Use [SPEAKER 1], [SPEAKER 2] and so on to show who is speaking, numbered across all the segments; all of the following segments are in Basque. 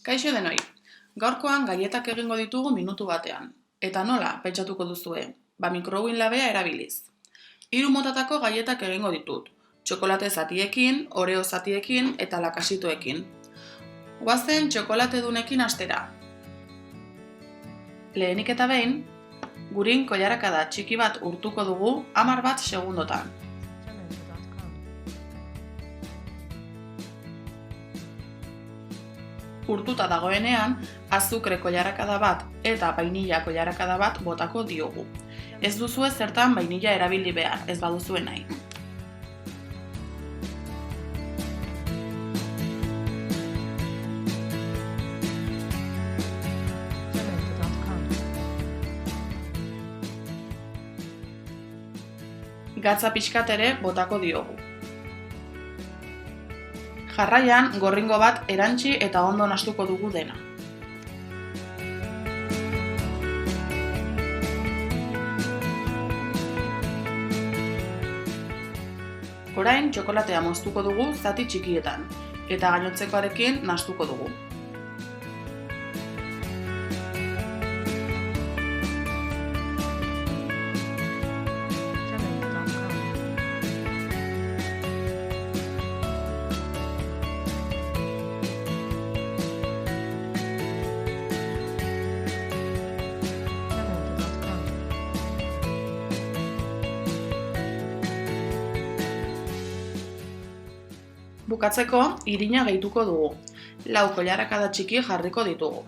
[SPEAKER 1] Kaixo denoi, gaurkoan gaietak egingo ditugu minutu batean. Eta nola, pentsatuko duzue, mikrowin labea erabiliz. 3 motatako gaietak egingo ditut, txokolate zatiekin, oreo zatiekin eta lakasitoekin. Goazen txokolatedunekin hastera. Lehenik eta behin, gurin koilarakada txiki bat urtuko dugu 10 segundotan. Urtuta dagoenean, azukre koilarakada bat eta vainilla koilarakada bat botako diogu. Ez duzue zertan vainilla erabili behar, ez baduzue nahi. Gatza pixkat ere botako diogu. Jarraian, gorringo bat erantsi eta ondo nahastuko dugu dena. Orain, txokolatea moztuko dugu zati txikietan, eta gainontzekoarekin nahastuko dugu. Bukatzeko, irina gehituko dugu. 4 koilarakada txiki jarriko ditugu.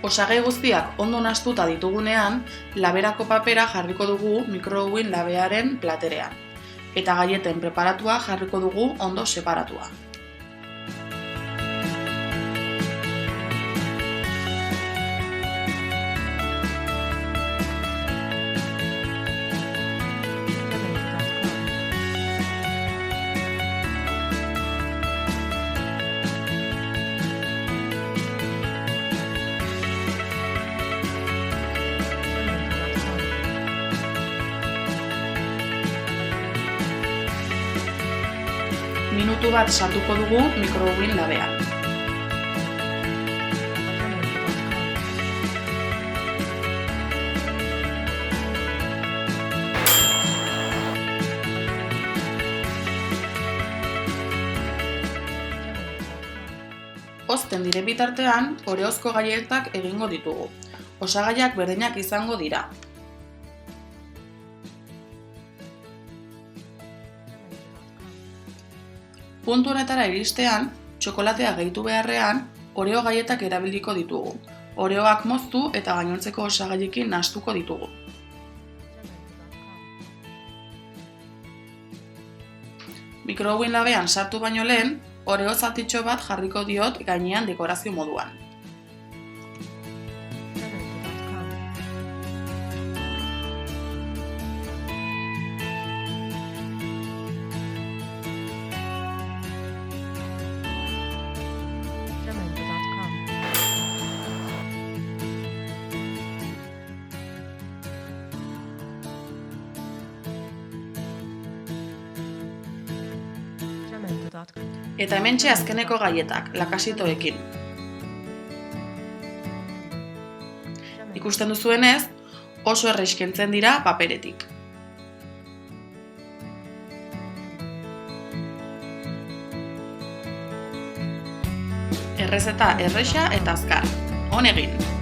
[SPEAKER 1] Osagai guztiak ondo nahastuta ditugunean, laberako papera jarriko dugu mikrowin labearen platerean. Eta gaieten preparatua jarriko dugu ondo separatua. Minutu bat sartuko dugu mikrowin labean. Ozten diren bitartean, oreozko gaietak egingo ditugu. Osagaiak berdinak izango dira. Puntu honetara iristean, txokolatea gehitu beharrean, oreo gaietak erabiliko ditugu. Oreoak moztu eta gainontzeko osagaiekin nahastuko ditugu. Mikrowin labean sartu baino lehen, oreo zatitxo bat jarriko diot gainean dekorazio moduan. Eta hementxe azkeneko gaietak, lakasitoekin. Ikusten duzuenez, oso errez kentzen dira paperetik. Errezeta erresa eta azkar. On egin!